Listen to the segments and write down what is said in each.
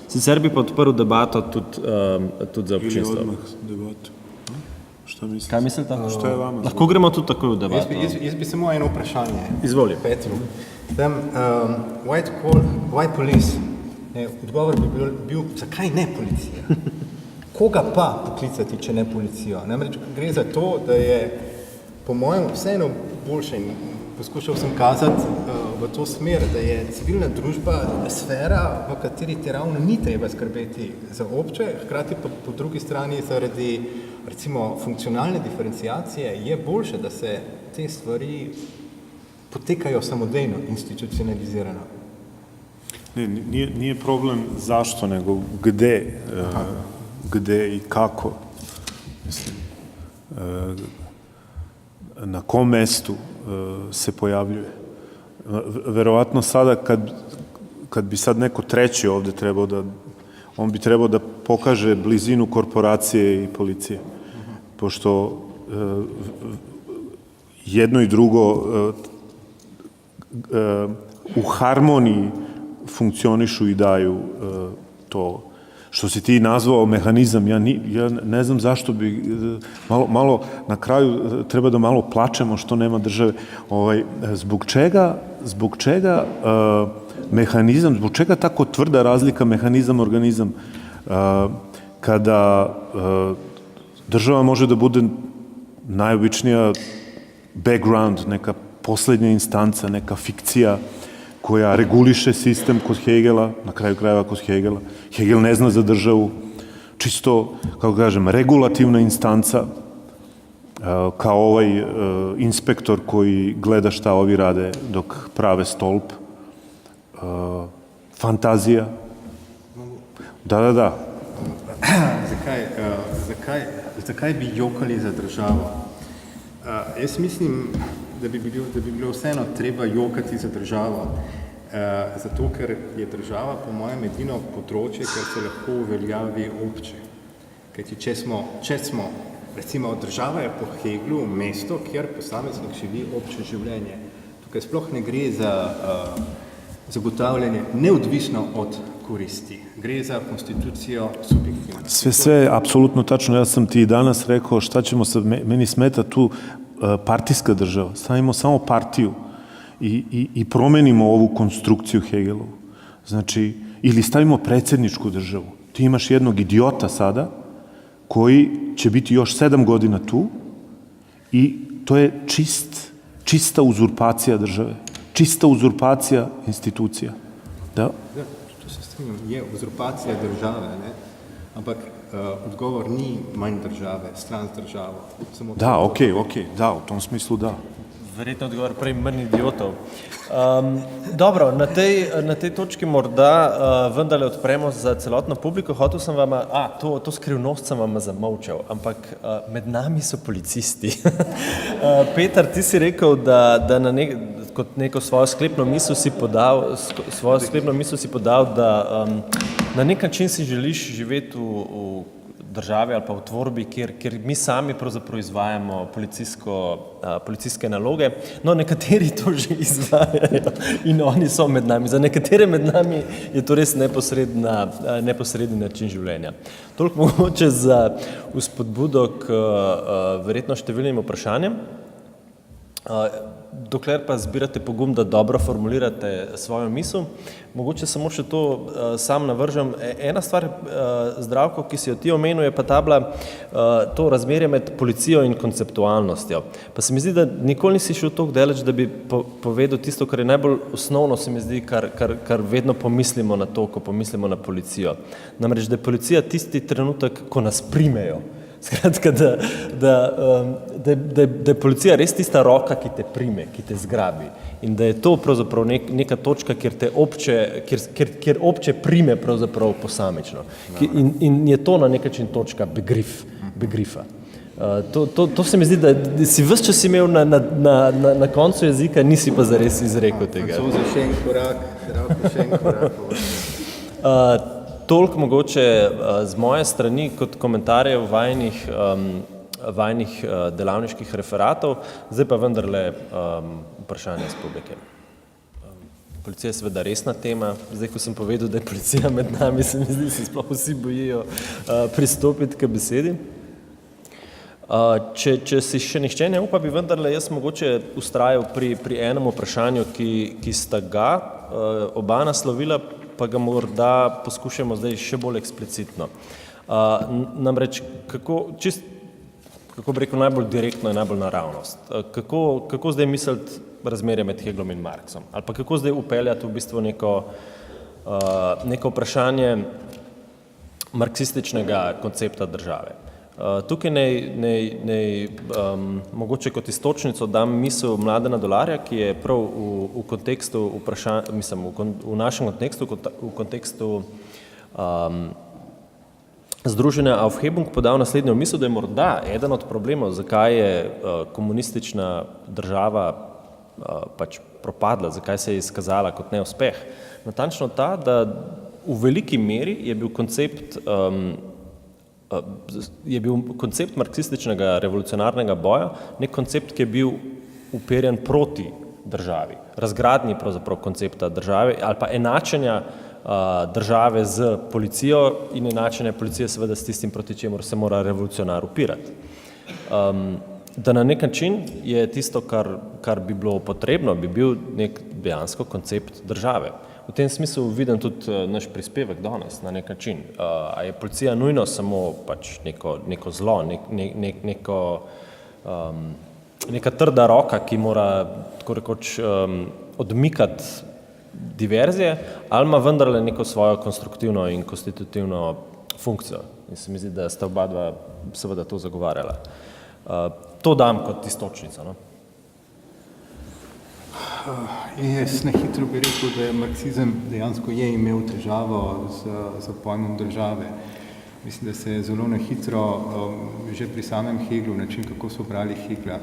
Sicer bi pa odprl debato tudi za občinstvo. Ili odmah debato. Šta mislite? Kaj mislite? Šta je vama? Lahko gremo tudi takoj v debato. Jaz bi samo eno vprašanje. Izvoli. Petru. Tam, why police? Odgovor bi bil, zakaj ne policija? Koga pa poklicati, če ne policijo? Namreč gre za to, da je po mojem vseeno boljše in poskušal sem kazati v to smer, da je civilna družba sfera, v kateri ti ravno ni treba skrbeti za obče, hkrati pa po drugi strani zaradi recimo funkcionalne diferenciacije je boljše, da se te stvari potekajo samodejno, institucionalizirano. Ne, nije problem zašto, nego gde i kako. Mislim, na kom mestu se pojavljuje. Verovatno sada kad bi sad neko treći ovde trebao da, on bi trebao da pokaže blizinu korporacije i policije. Pošto jedno i drugo u harmoniji funkcionišu i daju to. Što si ti nazvao mehanizam, ja ne znam zašto bi, malo na kraju treba da malo plačemo što nema države. Zbog čega mehanizam, zbog čega tako tvrda razlika mehanizam-organizam? Kada država može da bude najobičnija background, neka poslednja instanca, neka fikcija koja reguliše sistem kod Hegela, na kraju krajeva kod Hegela. Hegel ne zna za državu, čisto, kako kažem, regulativna instanca, kao ovaj inspektor koji gleda šta ovi rade dok prave stolp. Fantazija. Da. Zakaj bi jokali za državo? Jaz mislim, da bi bilo vseeno treba jokati za državo, zato ker je država po mojem edino področje, ker se lahko uveljavi obče. Kajti če smo, recimo država je po Heglu mesto, kjer posameznik živi obče življenje. Tukaj sploh ne gre za zagotavljanje neodvisno od koristi. Gre za konstitucijo subjektivno. Sve je apsolutno tačno. Ja sam ti danas rekao šta ćemo sad, meni smeta tu partijska država. Stavimo samo partiju i promenimo ovu konstrukciju Hegelovu. Znači, ili stavimo predsjedničku državu. Ti imaš jednog idiota sada koji će biti još 7 godina tu i to je čista uzurpacija države. Čista uzurpacija institucija. Da? To se strinjam, je uzurpacija države, ne? Ampak odgovor ni manj države, stran z državo. Da, ok, da, v tom smislu da. Verjetno odgovor prej manj idiotov. Dobro, na tej točki morda vendarle odpremo za celotno publiko. Hotel sem vam, to skrivnost sem vam zamolčal, ampak med nami so policisti. Peter, ti si rekel, da kot neko svojo sklepno misel si podal, da na nek način si želiš živeti v državi ali pa v tvorbi, kjer mi sami pravzaprav izvajamo policijske naloge. No, nekateri to že izvajajo in oni so med nami. Za nekatere med nami je to res neposredni način življenja. Toliko mogoče za vzpodbudo k verjetno številnim vprašanjem. Dokler pa zbirate pogum, da dobro formulirate svojo misel, mogoče samo še to sam navržem. Ena stvar, Zdravko, ki si jo ti omenil, je pa ta bila to razmerje med policijo in konceptualnostjo. Pa se mi zdi, da nikoli nisi šel toliko daleč, da bi povedal tisto, kar je najbolj osnovno, se mi zdi, kar vedno pomislimo na to, ko pomislimo na policijo. Namreč, da je policija tisti trenutek, ko nas primejo. Skratka, da je policija res tista roka, ki te prime, ki te zgrabi. In da je to pravzaprav neka točka, kjer obče prime pravzaprav posamično. In je to na nek način točka begrifa. To se mi zdi, da si ves čas imel na koncu jezika, nisi pa zares izrekel tega. Še en korak. Toliko mogoče z moje strani kot komentarjev vajnih delavniških referatov, zdaj pa vendarle vprašanje z publike. Policija je seveda resna tema. Zdaj, ko sem povedal, da je policija med nami, se mi zdi, da se sploh vsi bojijo pristopiti k besedi. Če si še nihče ne upa, bi vendarle jaz mogoče ustrajal pri enem vprašanju, ki sta ga oba naslovila, pa ga morda poskušamo zdaj še bolj eksplicitno. Namreč, kako bi rekel, najbolj direktno in najbolj naravnost. Kako zdaj misliti razmerje med Hegelom in Marxom? Ali pa kako zdaj upeljati v bistvu neko vprašanje marksističnega koncepta države? Tukaj mogoče kot istočnico dam misel Mladena Dolarja, ki je prav v kontekstu v našem kontekstu, v kontekstu Združenja Aufhebung podal naslednjo misel, da je morda eden od problemov, zakaj je komunistična država pač propadla, zakaj se je izkazala kot neuspeh. Natančno ta, da v veliki meri je bil koncept marksističnega revolucionarnega boja nek koncept, ki je bil uperjen proti državi, razgradnji pravzaprav koncepta države ali pa enačenja države z policijo in enačenja policije seveda s tistim, proti čemur se mora revolucionar upirati. Da na nek način je tisto, kar bi bilo potrebno, bi bil nek dejansko koncept države. V tem smislu vidim tudi naš prispevek danes na nek način. A je policija nujno samo pač neko zlo, neka trda roka, ki mora tako rekoč odmikati diverzije, ali ima vendarle neko svojo konstruktivno in konstitutivno funkcijo. In se mi zdi, da sta oba dva seveda to zagovarjala. To dam kot istočnico, no? Jaz na hitro bi rekel, da je marksizem dejansko je imel težavo z pojmom države. Mislim, da se je zelo na hitro, že pri samem Heglu, način, kako so brali Hegla,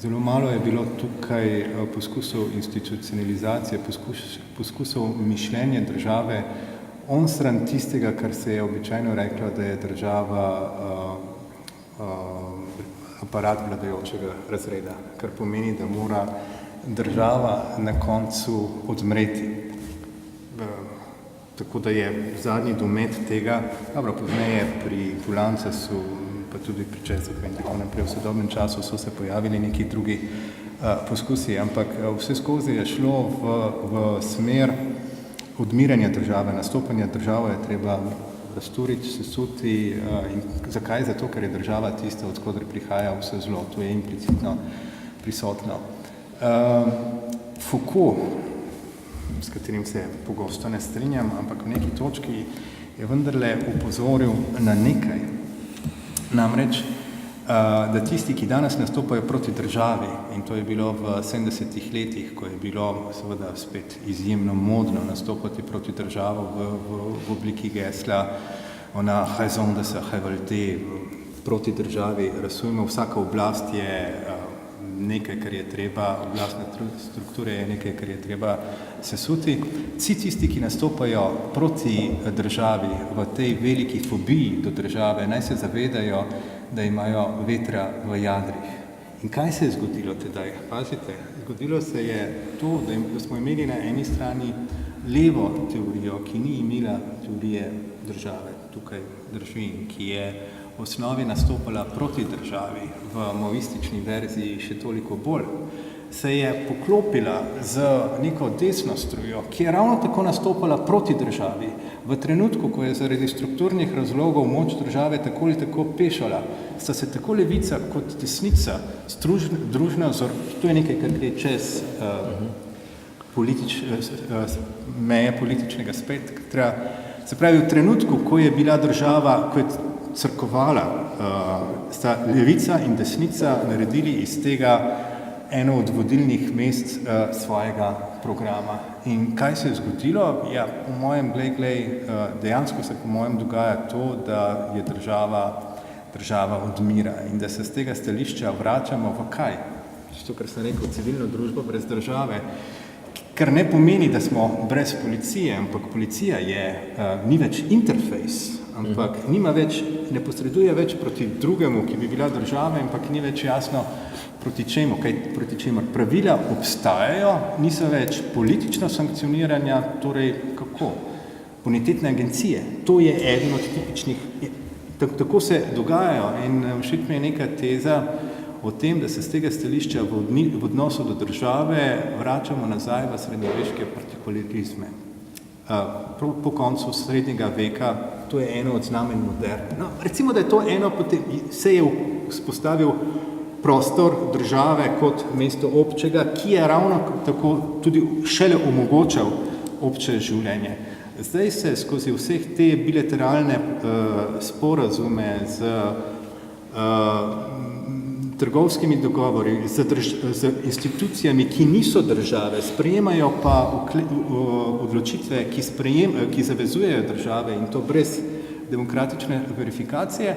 zelo malo je bilo tukaj poskusov institucionalizacije, poskusov mišljenja države onstran tistega, kar se je običajno reklo, da je država aparat vladajočega razreda, kar pomeni, da mora država na koncu odmreti. Tako da je zadnji domet tega, dobro, pozneje pri Pulancesu, pa tudi pri Česaku in tako naprej, v sodobnem času so se pojavili neki drugi poskusi, ampak vse skozi je šlo v smer odmiranja države, nastopanja države je treba razturiti, sesuti. In zakaj? Zato, ker je država tista, od koder prihaja vse zlo. To je implicitno prisotno. Foucault, s katerim se pogosto ne strinjam, ampak v neki točki je vendarle upozoril na nekaj. Namreč, da tisti, ki danes nastopajo proti državi, in to je bilo v 70-ih letih, ko je bilo seveda spet izjemno modno nastopati proti državo v obliki gesla, ona raison de se révolter, proti državi, razumemo, vsaka oblast je nekaj, kar je treba, oblastne strukture je nekaj, kar je treba sesuti. Vsi tisti, ki nastopajo proti državi v tej veliki fobiji do države, naj se zavedajo, da imajo vetra v jadrih. In kaj se je zgodilo tedaj? Pazite, zgodilo se je to, da smo imeli na eni strani levo teorijo, ki ni imela teorije države, tukaj drži, ki je v osnovi nastopala proti državi, v maoistični verziji še toliko bolj, se je poklopila z neko desno strujo, ki je ravno tako nastopala proti državi. V trenutku, ko je zaradi strukturnih razlogov moč države tako ali tako pešala, sta se tako levica kot desnica družno, to je nekaj, kar gre čez meje političnega spektra. Se pravi, v trenutku, ko je bila država, ko je crkovala, sta levica in desnica naredili iz tega eno od vodilnih mest svojega programa. In kaj se je zgodilo? Ja, po mojem, dejansko se po mojem dogaja to, da je država odmira in da se z tega stališča vračamo v kaj? To, kar sem rekel, civilno družbo brez države, kar ne pomeni, da smo brez policije, ampak policija ni več interfejs, ampak nima več, ne posreduje več proti drugemu, ki bi bila država, ampak ni več jasno proti čemu, proti čemu. Pravila obstajajo, niso več politično sankcioniranja, torej kako? Bonitetne agencije, to je eden od tipičnih, tako se dogajajo in všeč mi je neka teza o tem, da se z tega stališča v odnosu do države vračamo nazaj v srednjeveške partikularizme. Po koncu srednjega veka, to je eno od znamen moderne. No, recimo, da je to eno, potem se je vzpostavil prostor države kot mesto občega, ki je ravno tako tudi šele omogočal obče življenje. Zdaj se skozi vseh te bilateralne sporazume z trgovskimi dogovori, z institucijami, ki niso države, sprejemajo pa odločitve, ki zavezujejo države in to brez demokratične verifikacije,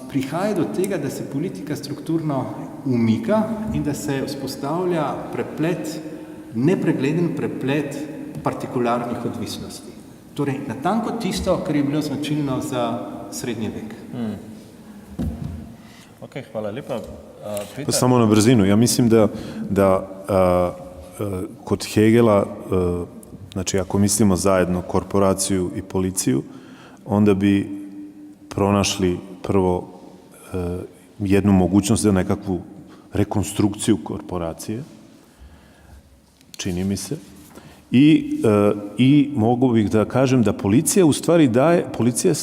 prihaja do tega, da se politika strukturno umika in da se vzpostavlja preplet, nepregleden preplet partikularnih odvisnosti. Torej, natanko tisto, kar je bilo značilno za srednji vek. Ok, hvala lepa. Pa samo na brzinu. Ja mislim da kod Hegela, znači ako mislimo zajedno korporaciju i policiju, onda bi pronašli prvo jednu mogućnost za nekakvu rekonstrukciju korporacije, čini mi se, i mogu bih da kažem da policija u stvari daje, policija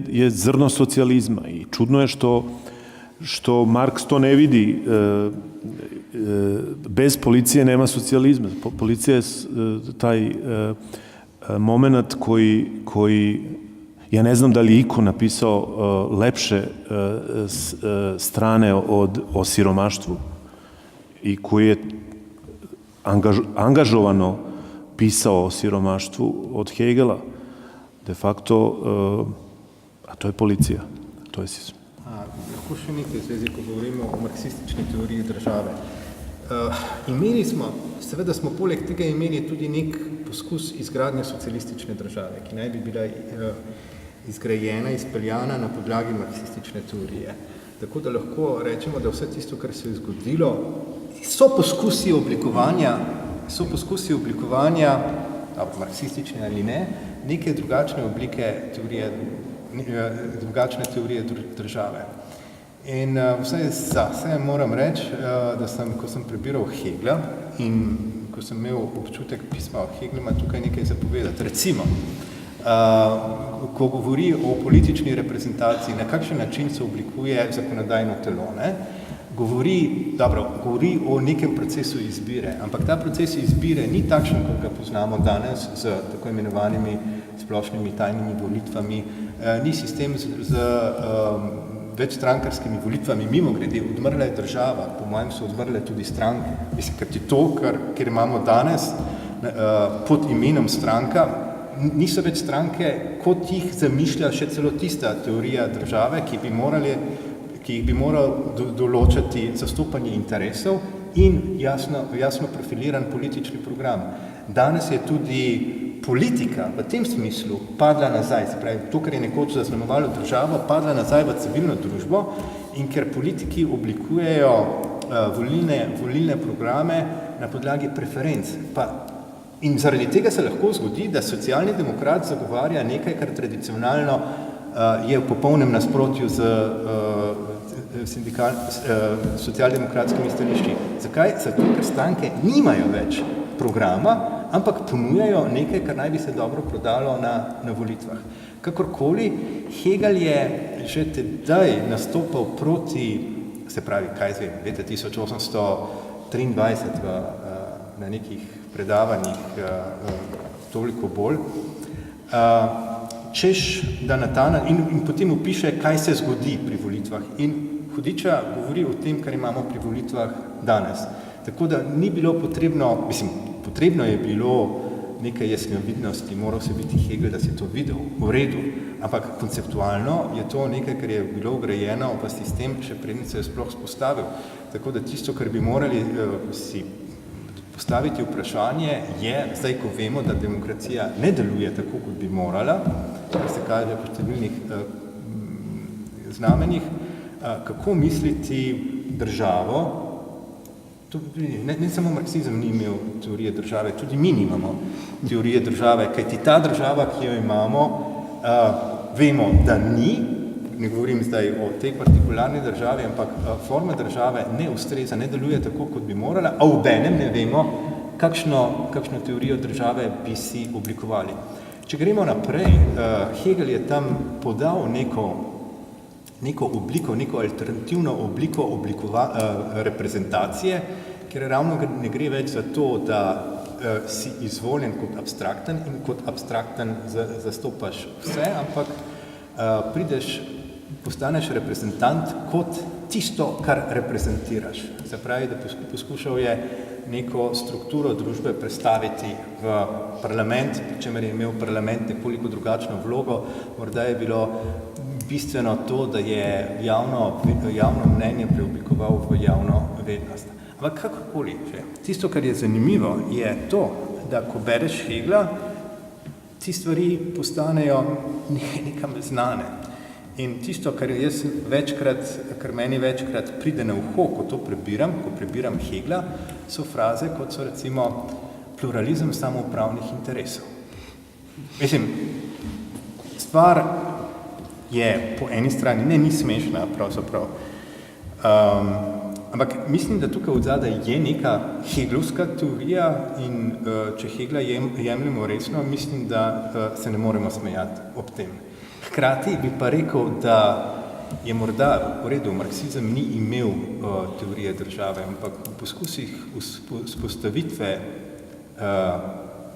je zrno socijalizma i čudno je što Marks to ne vidi, bez policije nema socijalizma. Policija je taj moment koji, ja ne znam da li je iko napisao lepše strane o siromaštvu i koji je angažovano pisao o siromaštvu od Hegela. De facto, a to je policija, to je sistem. Lahko še nekaj v zvezi, ko govorimo o marksistični teoriji države. Seveda smo poleg tega imeli tudi nek poskus izgradnje socialistične države, ki naj bi bila izgrajena, izpeljana na podlagi marksistične teorije. Tako da lahko rečemo, da vse tisto, kar se je zgodilo, so poskusi oblikovanja, marksistične ali ne, neke drugačne oblike teorije, drugačne teorije države. In vsaj zase moram reči, da ko sem prebiral Hegla in ko sem imel občutek pisma o Heglu, ima tukaj nekaj zapovedati. Recimo, ko govori o politični reprezentaciji, na kakšen način se oblikuje zakonodajno telo, govori o nekem procesu izbire, ampak ta proces izbire ni takšen, kot ga poznamo danes z tako imenovanimi splošnimi tajnimi volitvami, ni sistem z večstrankarskimi volitvami, mimo grede, odmrla je država, po mojem so odmrle tudi stranke. Mislim, ker to, kar imamo danes pod imenom stranka, niso več stranke, kot jih zamišlja še celo tista teorija države, ki jih bi moral določati zastopanje interesov in jasno profiliran politični program. Danes je tudi politika v tem smislu padla nazaj, se pravi, to, kar je nekoč zaznamovalo državo, padla nazaj v civilno družbo in ker politiki oblikujejo volilne programe na podlagi preferenc. In zaradi tega se lahko zgodi, da socialni demokrat zagovarja nekaj, kar tradicionalno je v popolnem nasprotju z socialdemokratskimi stališči. Zakaj? Zato, ker stranke nimajo več programa, ampak ponujajo nekaj, kar naj bi se dobro prodalo na volitvah. Kakorkoli, Hegel je že tedaj nastopal proti, se pravi, leta 1823 na nekih predavanjih toliko bolj, češ, da in potem opiše, kaj se zgodi pri volitvah. In Hudiča govori o tem, kar imamo pri volitvah danes. Tako da ni bilo potrebno je bilo nekaj jasnovidnosti, moral se biti Hegel, da si to videl, v redu, ampak konceptualno je to nekaj, kar je bilo vgrajeno v sistem, še predtem se je sploh spostavil. Tako da tisto, kar bi morali si postaviti vprašanje, je, zdaj ko vemo, da demokracija ne deluje tako, kot bi morala, kar se kaže po številnih znamenjih, kako misliti državo. Ne samo marksizem ni imel teorije države, tudi mi nimamo teorije države, kajti ta država, ki jo imamo, vemo, da ni, ne govorim zdaj o tej partikularni državi, ampak forma države ne ustreza, ne deluje tako, kot bi morala, a obenem ne vemo, kakšno teorijo države bi si oblikovali. Če gremo naprej, Hegel je tam podal neko obliko, neko alternativno obliko reprezentacije, ker ravno ne gre več za to, da si izvoljen kot abstrakten in kot abstrakten zastopaš vse, ampak postaneš reprezentant kot tisto, kar reprezentiraš. Se pravi, da poskušal je neko strukturo družbe predstaviti v parlament, pri čemer je imel parlament nekoliko drugačno vlogo. Morda je bilo bistveno to, da je javno mnenje preoblikoval v javno vednost. Ampak kakorkoli, tisto, kar je zanimivo, je to, da ko bereš Hegla, ti stvari postanejo nekam znane. In tisto, kar meni večkrat pride na uho, ko prebiram Hegla, so fraze, kot so recimo pluralizem samoupravnih interesov. Mislim, stvar je po eni strani, ni smešna pravzaprav, ampak mislim, da tukaj odzadaj je neka heglovska teorija in če Hegla jemljemo resno, mislim, da se ne moremo smejati ob tem. Hkrati bi pa rekel, da je morda v redu, marksizem ni imel teorije države, ampak v poskusih vzpostavitve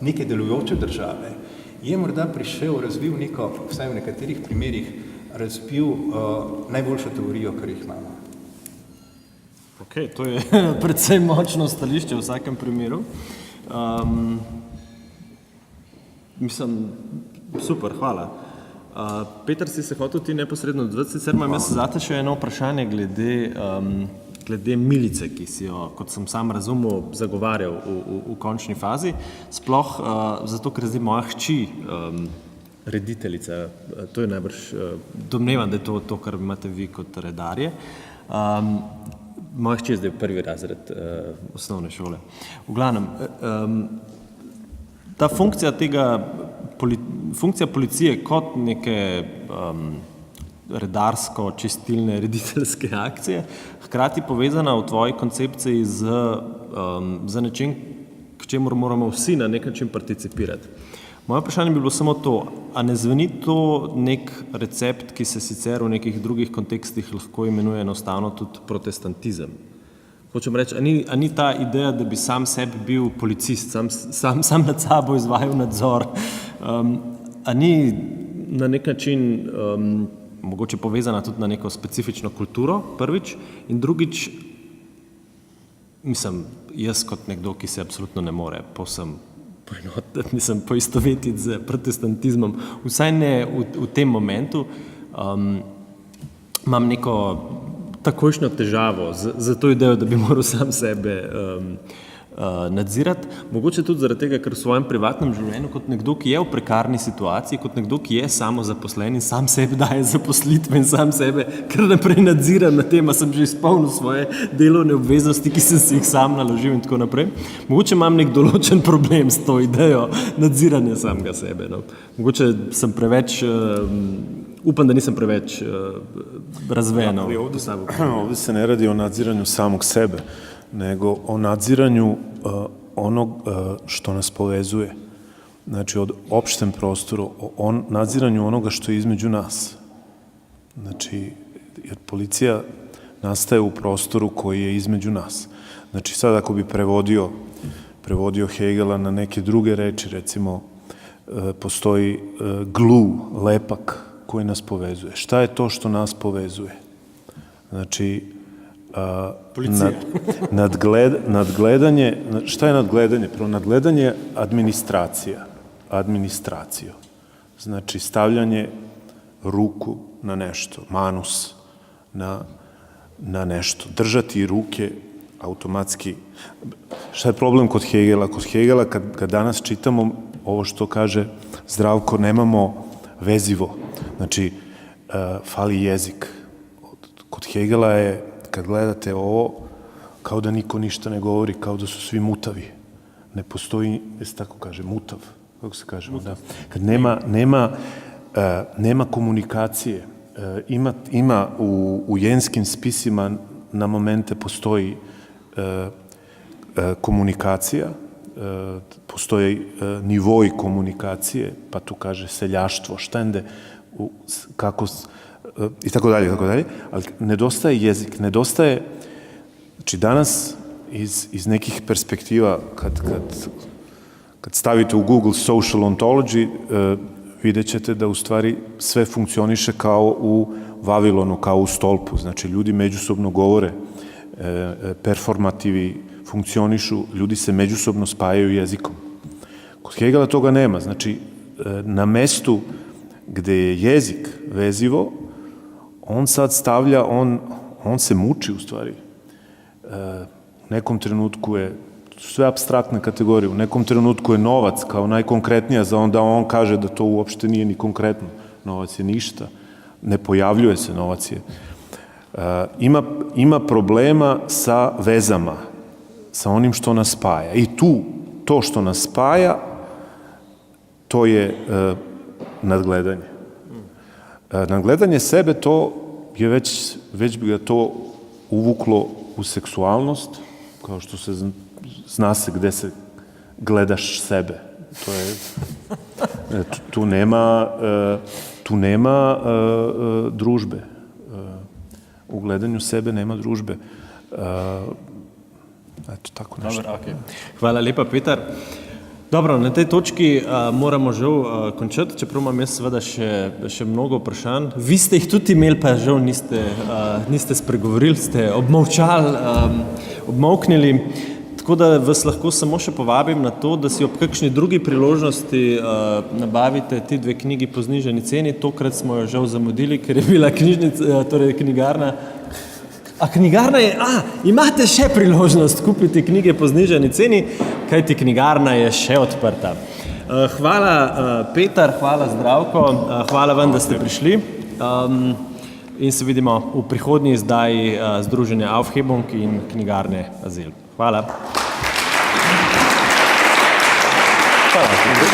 neke delujoče države je morda razvil neko, vsaj v nekaterih primerih, razvil najboljšo teorijo, kar jih imamo. Ok, to je predvsem močno stališče v vsakem primeru. Mislim, super, hvala. Peter, si se hotel ti neposredno odzvati, sicer imam jaz zate še eno vprašanje glede milice, ki si jo, kot sem sam razumel, zagovarjal v končni fazi, sploh zato, ker zdaj moja hči rediteljica, to je najbrž, domnevam, da je to, kar imate vi kot redarje. Moja hči je zdaj prvi razred osnovne šole. V glavnem, ta funkcija policije kot neke redarsko-čistilne rediteljske akcije, hkrati povezana v tvoji koncepciji z nečim, k čemur moramo vsi na nek način participirati. Moje vprašanje bi bilo samo to, a ne zveni to nek recept, ki se sicer v nekih drugih kontekstih lahko imenuje enostavno tudi protestantizem? Hočem reči, a ni ta ideja, da bi sam sebi bil policist, sam nad sabo izvajal nadzor, a ni na nek način mogoče povezana tudi na neko specifično kulturo, prvič, in drugič, mislim, jaz kot nekdo, ki se absolutno ne more povsem poistovetiti z protestantizmom, vsaj ne v tem momentu, imam neko takojšnjo težavo z to idejo, da bi moral sam sebe nadzirati. Mogoče tudi zaradi tega, ker v svojem privatnem življenju kot nekdo, ki je v prekarni situaciji, kot nekdo, ki je samozaposlen in sam sebi daje zaposlitve in sam sebe kar naprej nadziram na tem, a sem že izpolnil svoje delovne obveznosti, ki sem si jih sam naložil in tako naprej. Mogoče imam nek določen problem s to idejo nadziranja samega sebe. No. Mogoče sem preveč, upam, da nisem preveč razvejen. Ovdje se ne radi o nadziranju samog sebe, nego o nadziranju onog što nas povezuje. Znači, od opštem prostoru, o nadziranju onoga što je između nas. Znači, jer policija nastaje u prostoru koji je između nas. Znači, sad ako bi prevodio Hegela na neke druge reči, recimo, postoji glue, lepak koji nas povezuje. Šta je to što nas povezuje? Znači, nadgledanje, šta je nadgledanje? Prvo, nadgledanje je administracija. Znači, stavljanje ruku na nešto, manus na nešto. Držati ruke automatski. Šta je problem kod Hegela? Kod Hegela, kad danas čitamo ovo što kaže Zdravko, nemamo vezivo. Znači, fali jezik. Kod Hegela je, kad gledate ovo, kao da niko ništa ne govori, kao da su svi mutavi. Ne postoji, se tako kaže, mutav, kako se kaže, da. Kad nema komunikacije, ima u jenskim spisima na momente postoji komunikacija, postoji nivoi komunikacije, pa tu kaže seljaštvo, štende, kako, i tako dalje, ali nedostaje jezik, nedostaje, znači danas iz nekih perspektiva, kad stavite u Google social ontology, vidjet ćete da u stvari sve funkcioniše kao u Vavilonu, kao u stolpu. Znači, ljudi međusobno govore, performativi funkcionišu, ljudi se međusobno spajaju jezikom. Kod Hegela toga nema. Znači, na mestu gde je jezik vezivo, on sad stavlja, on se muči u stvari. U nekom trenutku je sve apstraktne kategorije. U nekom trenutku je novac kao najkonkretnija, za onda on kaže da to uopšte nije ni konkretno. Novac je ništa. Ne pojavljuje se, novac je. Ima problema sa vezama, sa onim što nas spaja. I to što nas spaja, to je nadgledanje. Nadgledanje sebe, to je već bi ga to uvuklo u seksualnost, kao što se zna se gde se gledaš sebe. To je, tu nema družbe. U gledanju sebe nema družbe. Eto, tako nešto. Dobro, okay. Hvala lepa, Petar. Dobro, na tej točki moramo žal končati, čeprav imam jaz seveda še mnogo vprašanj. Vi ste jih tudi imeli, pa žal niste spregovorili, ste obmolčali, obmolknili. Tako da vas lahko samo še povabim na to, da si ob kakšni drugi priložnosti nabavite ti dve knjigi po znižani ceni. Tokrat smo jo žal zamudili, ker je bila knjigarna. A knjigarna je, imate še priložnost kupiti knjige po znižani ceni, kajti knjigarna je še odprta. Hvala Petar, hvala Zdravko, hvala vam, da ste prišli in se vidimo v prihodnji izdaji Združenja Aufhebung in knjigarne Azil. Hvala. Hvala.